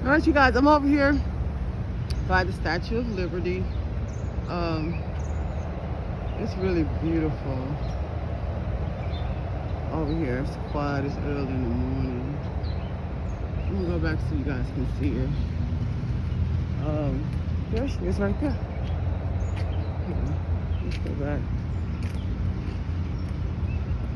All right, you guys, I'm over here by the Statue of Liberty. It's really beautiful over here. It's quiet. It's early in the morning. I'm gonna go back so you guys can see her. There she is right there. Okay, let's go back.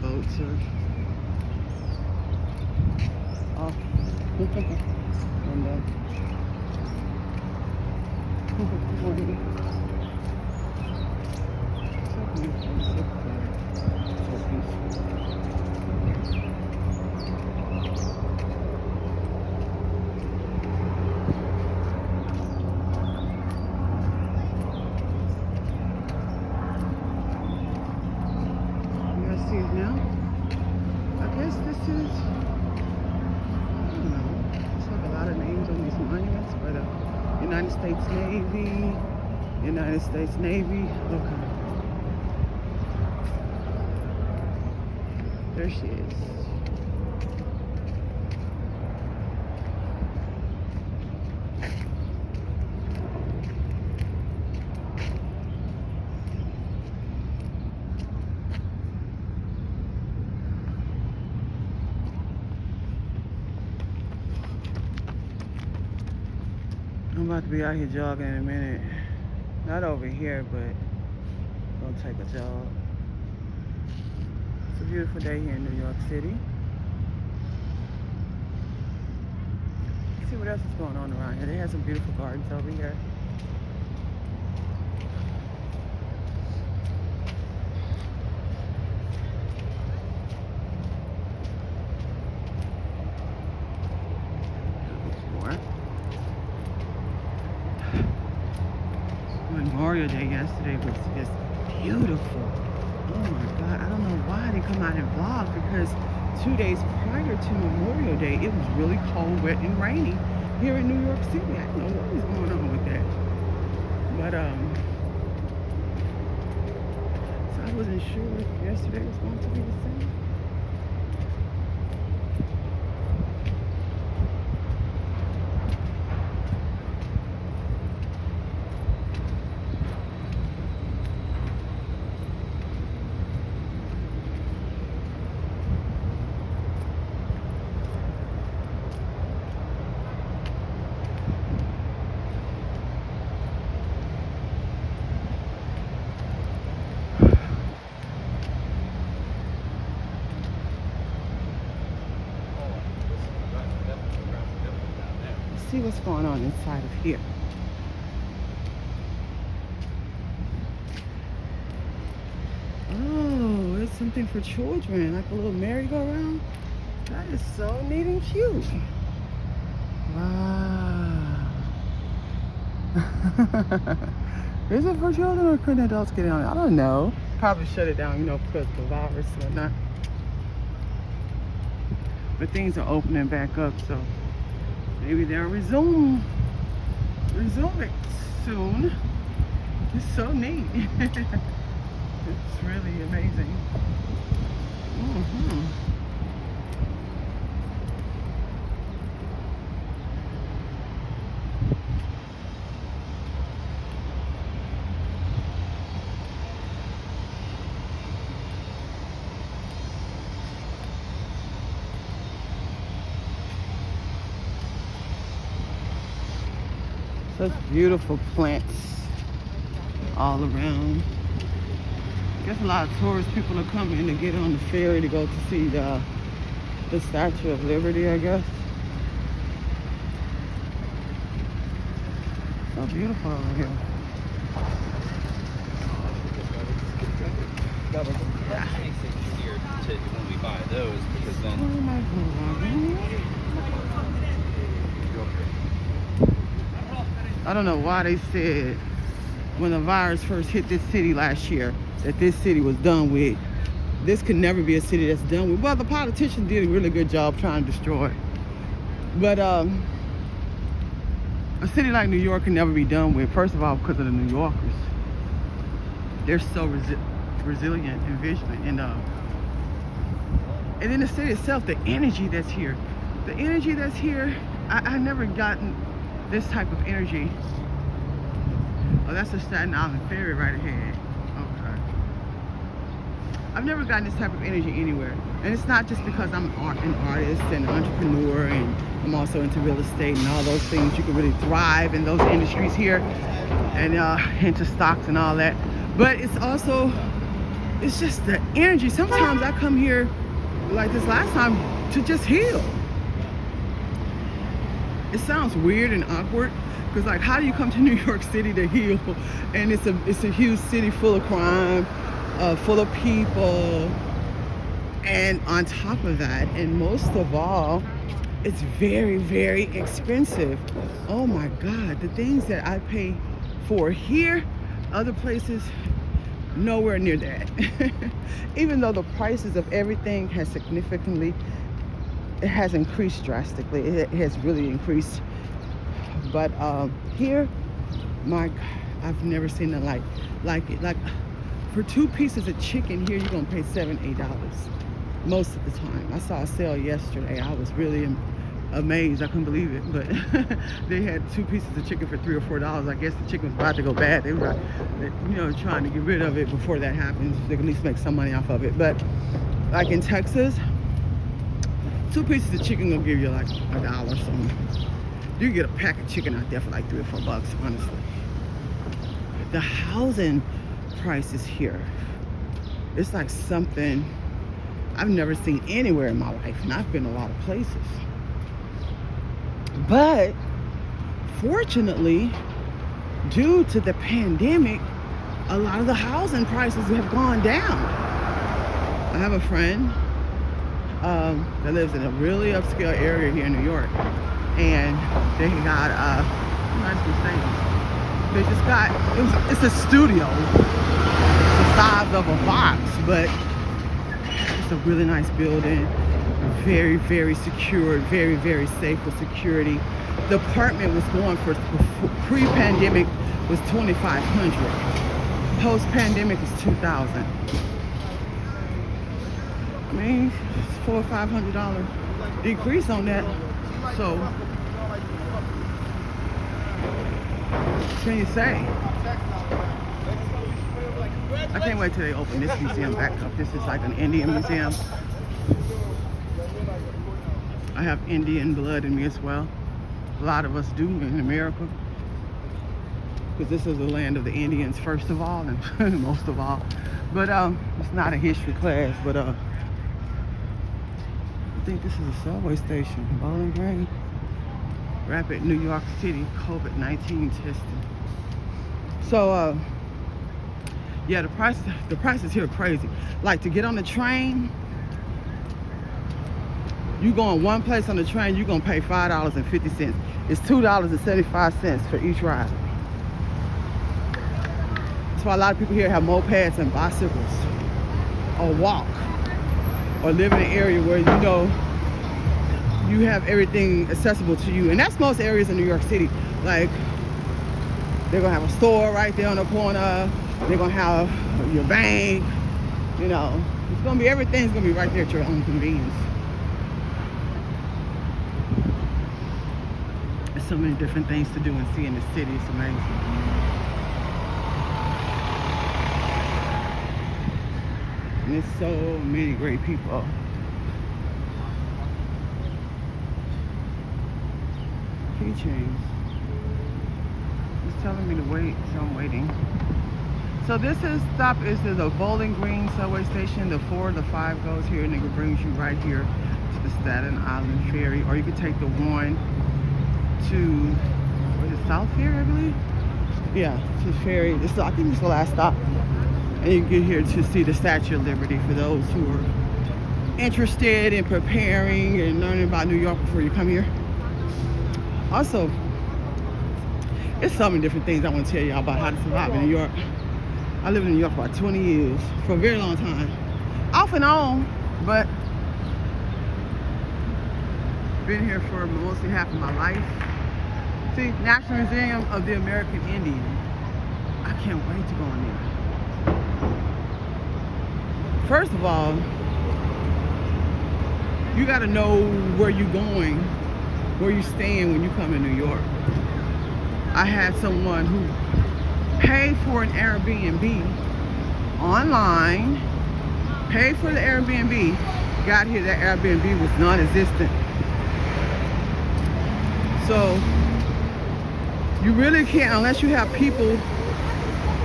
Boats are off. And so beautiful, so clear, so peaceful. You guys see it now? I guess this is, I don't know, it's like a lot of names on these monuments, but United States Navy, United States Navy, okay. There she is. I'm about to be out here jogging in a minute. Not over here, but gonna take a jog. It's a beautiful day here in New York City. Let's see what else is going on around here. They have some beautiful gardens over here. Memorial Day yesterday was just beautiful. Oh my God, I don't know why they come out and vlog, because 2 days prior to Memorial Day, it was really cold, wet, and rainy here in New York City. I don't know what was going on with that. But, so I wasn't sure if yesterday was going to be the same. See what's going on inside of here. Oh, it's something for children, like a little merry-go-round. That is so neat and cute. Wow. Is it for children, or couldn't adults get on it? I don't know. Probably shut it down, because of the virus or whatnot. But things are opening back up, so maybe they'll resume it soon. It's so neat. It's really amazing. Such beautiful plants all around. I guess a lot of tourist people are coming to get on the ferry to go to see the Statue of Liberty, I guess. So beautiful over here. When we buy those, because then I don't know why they said when the virus first hit this city last year that this city was done with. This could never be a city that's done with. Well, the politicians did a really good job trying to destroy it. But a city like New York can never be done with. First of all, because of the New Yorkers. They're so resilient and vigilant. And then the city itself, the energy that's here. The energy that's here I never gotten this type of energy. Oh, that's the Staten Island Ferry right ahead. Okay. I've never gotten this type of energy anywhere. And it's not just because I'm an artist and an entrepreneur, and I'm also into real estate and all those things. You can really thrive in those industries here, and into stocks and all that. But it's also, it's just the energy. Sometimes I come here, like this last time, to just heal. It sounds weird and awkward, because like, how do you come to New York City to heal? And it's a huge city full of crime, full of people, and on top of that, and most of all, it's very, very expensive. Oh my God, the things that I pay for here, other places, nowhere near that. Even though the prices of everything has significantly, it has increased drastically. It has really increased. But here, my God, I've never seen nothing like it. Like, for 2 pieces of chicken here, you're gonna pay $7, $8 most of the time. I saw a sale yesterday. I was really amazed. I couldn't believe it. But they had 2 pieces of chicken for $3 or $4. I guess the chicken was about to go bad. They were, trying to get rid of it before that happens. They can at least make some money off of it. But like in Texas, 2 pieces of chicken gonna give you like $1 or something. You can get a pack of chicken out there for like $3 or $4, honestly. The housing prices here, it's like something I've never seen anywhere in my life, and I've been a lot of places. But fortunately, due to the pandemic, a lot of the housing prices have gone down. I have a friend that lives in a really upscale area here in New York, and they got nice Mercedes. They just got, it's a studio, the size of a box, but it's a really nice building, very, very secure, very, very safe with security. The apartment was going for pre-pandemic was $2,500. Post-pandemic is $2,000. I mean, it's $400 or $500 decrease on that. So, what can you say? I can't wait till they open this museum back up. This is like an Indian museum. I have Indian blood in me as well. A lot of us do in America, because this is the land of the Indians first of all, and most of all. But it's not a history class, but I think this is a subway station. Bowling Green, Rapid, New York City, COVID-19 testing. So yeah, the prices here are crazy. Like, to get on the train, you go in one place on the train, you're gonna pay $5.50. It's $2.75 for each ride. That's why a lot of people here have mopeds and bicycles, or walk, or live in an area where you have everything accessible to you. And that's most areas in New York City. Like, they're gonna have a store right there on the corner. They're gonna have your bank. It's gonna be, everything's gonna be right there at your own convenience. There's so many different things to do and see in the city. It's amazing. And there's so many great people. Keychains. It's telling me to wait, so I'm waiting. So this stop is the Bowling Green subway station. The 4, the 5 goes here, and it brings you right here to the Staten Island Ferry. Or you could take the 1 to, what is it, South Ferry, I believe? Yeah, to the ferry. I think it's the last stop. And you get here to see the Statue of Liberty for those who are interested in preparing and learning about New York before you come here. Also, it's so many different things I want to tell you about how to survive in New York. I lived in New York for about 20 years, for a very long time. Off and on, but been here for mostly half of my life. See, National Museum of the American Indian. I can't wait to go in there. First of all, you gotta know where you're going where you staying when you come to New York. I had someone who paid for an Airbnb online, paid for the Airbnb, got here, that Airbnb was non-existent. So you really can't, unless you have people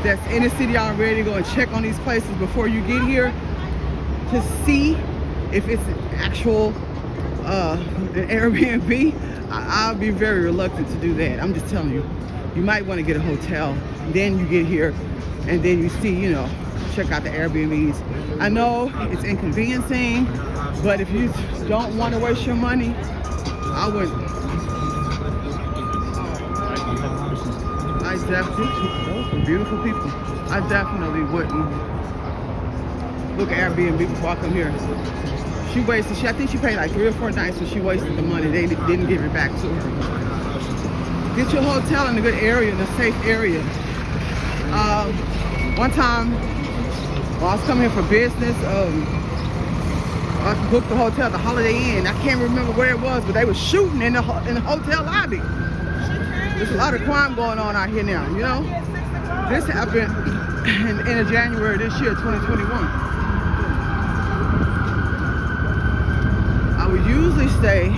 that's in the city already, go and check on these places before you get here to see if it's an actual an Airbnb. I'll be very reluctant to do that. I'm just telling you, you might want to get a hotel, then you get here and then you see, you know, check out the Airbnbs. I know it's inconveniencing, but if you don't want to waste your money, I wouldn't. I definitely, those are beautiful people. I definitely wouldn't look at Airbnb before I come here. She wasted, I think she paid like 3 or 4 nights, so she wasted the money. They didn't give it back to her. Get your hotel in a good area, in a safe area. One time, when I was coming here for business, I booked the hotel at the Holiday Inn. I can't remember where it was, but they were shooting in the hotel lobby. There's a lot of crime going on out here now, you know? This happened in January this year, 2021. I would usually stay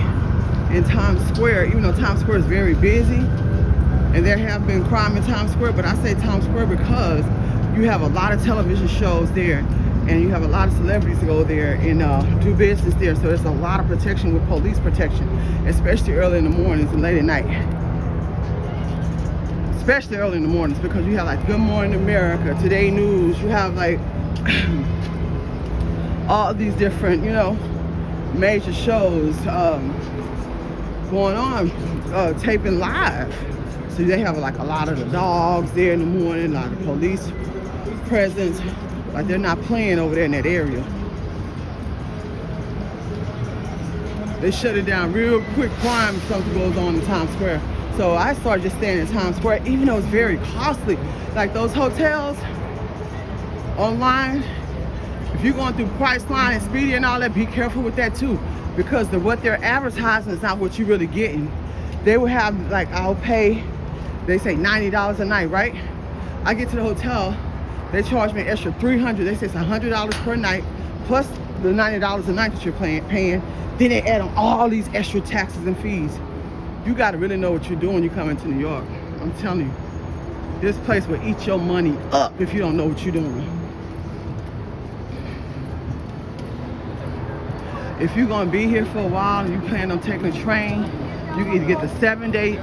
in Times Square, even though Times Square is very busy, and there have been crime in Times Square, but I say Times Square because you have a lot of television shows there, and you have a lot of celebrities to go there and do business there, so there's a lot of protection with police protection, especially early in the mornings and late at night. Especially early in the mornings, because you have like Good Morning America, Today News, you have like all these different, you know, major shows going on, taping live. So they have like a lot of the dogs there in the morning, a lot of police presence. Like they're not playing over there in that area. They shut it down real quick, crime if something goes on in Times Square. So I started just staying in Times Square, even though it's very costly. Like those hotels online, if you're going through Priceline and Expedia and all that, be careful with that too, because what they're advertising is not what you're really getting. They will have like, I'll pay, they say $90 a night, right? I get to the hotel, they charge me an extra $300. They say it's $100 per night plus the $90 a night that you're paying. Then they add on all these extra taxes and fees. You got to really know what you're doing when you come into New York. I'm telling you, this place will eat your money up if you don't know what you're doing. If you're going to be here for a while and you plan on taking a train, you can either get the 7-day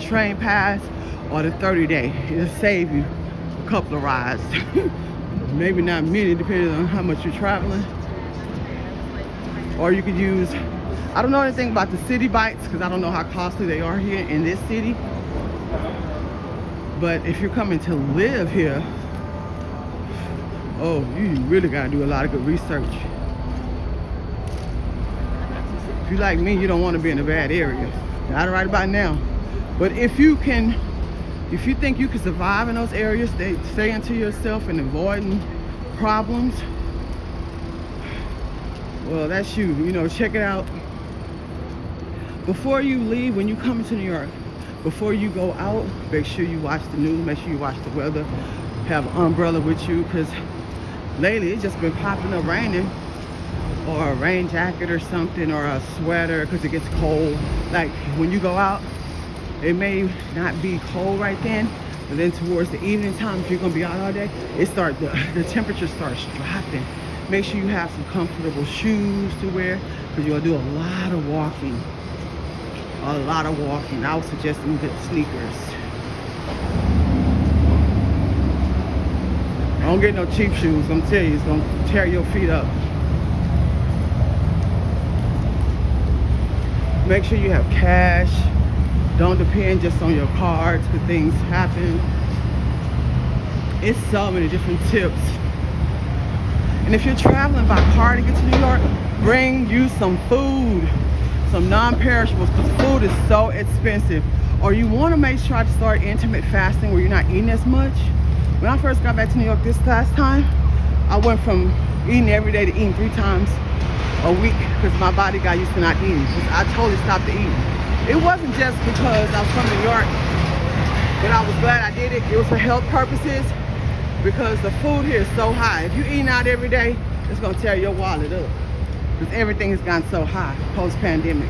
train pass or the 30-day. It'll save you a couple of rides. Maybe not many, depending on how much you're traveling. Or you could use, I don't know anything about the city bikes because I don't know how costly they are here in this city. But if you're coming to live here, oh, you really got to do a lot of good research. If you like me, you don't want to be in a bad area. Not right about now. But if you think you can survive in those areas, staying to yourself and avoiding problems, well, that's you. You know, check it out. Before you leave, when you come to New York, before you go out, make sure you watch the news, make sure you watch the weather, have an umbrella with you, because lately it's just been popping up raining, or a rain jacket or something, or a sweater because it gets cold. Like when you go out, it may not be cold right then, but then towards the evening time, if you're going to be out all day, the temperature starts dropping. Make sure you have some comfortable shoes to wear, because you're going to do a lot of walking. A lot of walking. I would suggest you get sneakers. Don't get no cheap shoes. I'm telling you, it's going to tear your feet up. Make sure you have cash. Don't depend just on your cards, because things happen. It's so many different tips. And if you're traveling by car to get to New York, bring you some food, some non-perishables, because food is so expensive. Or you want to make sure to start intermittent fasting where you're not eating as much. When I first got back to New York this last time, I went from eating every day to eating 3 times a week because my body got used to not eating. I totally stopped eating. It wasn't just because I was from New York, but I was glad I did it. It was for health purposes because the food here is so high. If you're eating out every day, it's gonna tear your wallet up because everything has gone so high post-pandemic.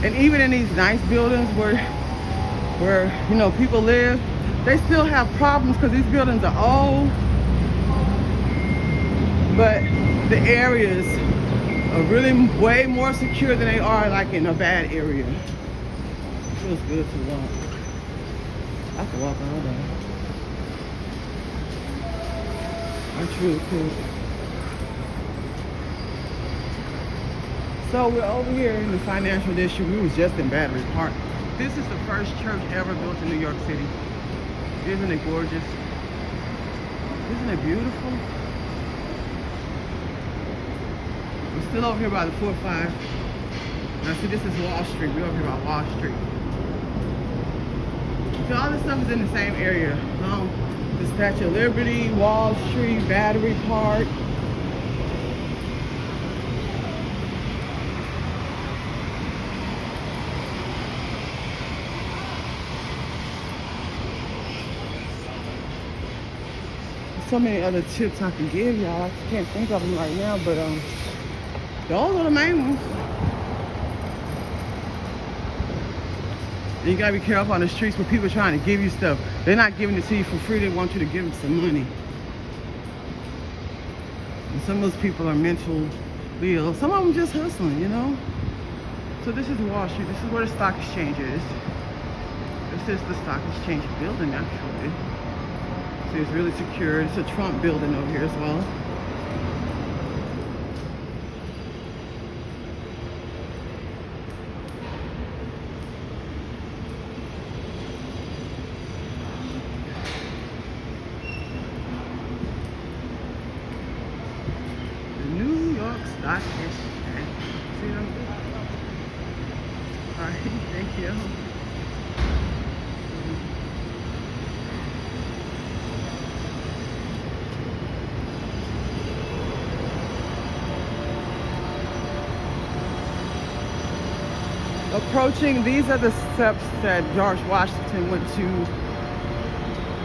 And even in these nice buildings where you know people live, they still have problems because these buildings are old. But the areas are really way more secure than they are like in a bad area. It feels good to walk. I can walk all day. That's really cool. So we're over here in the financial district. We was just in Battery Park. This is the first church ever built in New York City. Isn't it gorgeous? Isn't it beautiful? We're still over here by the 4-5. Now see, this is Wall Street. We're over here by Wall Street. So all this stuff is in the same area. The Statue of Liberty, Wall Street, Battery Park. So many other tips I can give y'all. I can't think of them right now, but those are the main ones. And you gotta be careful on the streets where people are trying to give you stuff. They're not giving it to you for free. They want you to give them some money. And some of those people are mentally ill. Some of them just hustling, you know. So this is Wall Street. This is where the stock exchange is. This is the stock exchange building, actually. See, it's really secure. It's a Trump building over here as well. The New York Stock Exchange. See them? All right, thank you. Approaching, these are the steps that George Washington went to.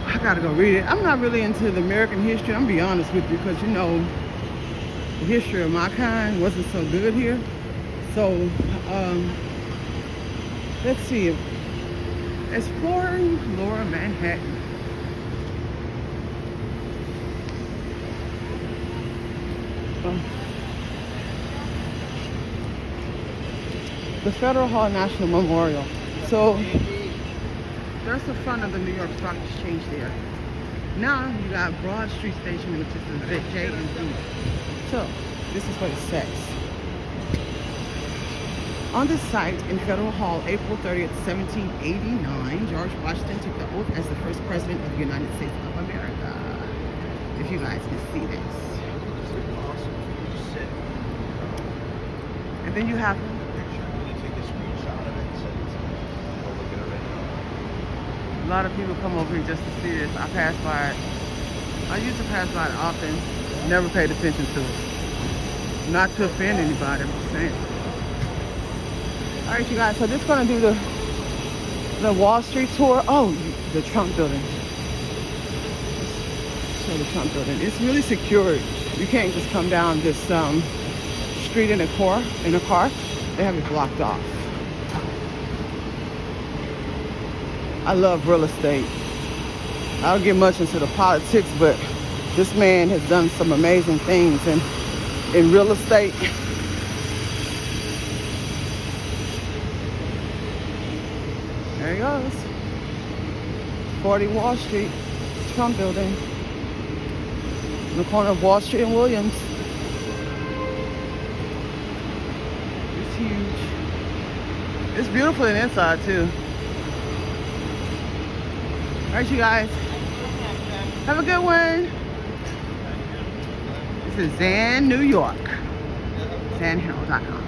I gotta go read it. I'm not really into the American history, I'm gonna be honest with you, because you know, the history of my kind wasn't so good here. So, let's see. Exploring Lower Manhattan. The Federal Hall National Memorial. So there's the front of the New York Stock Exchange there. Now you got Broad Street Station, which is the J and B. So this is what it says. On this site in Federal Hall, April 30th, 1789, George Washington took the oath as the first president of the United States of America. If you guys can see this. And then you have a lot of people come over here just to see this. I pass by it. I used to pass by it often. Never paid attention to it. Not to offend anybody, I'm just saying. Alright you guys, so just gonna do the Wall Street tour. Oh, the Trump building. So the Trump building. It's really secured. You can't just come down this street in a car. They have it blocked off. I love real estate. I don't get much into the politics, but this man has done some amazing things in real estate. There he goes. 40 Wall Street, Trump building. In the corner of Wall Street and Williams. It's huge. It's beautiful on the inside too. Alright you guys, have a good one. This is Zan, New York. ZanHerald.com.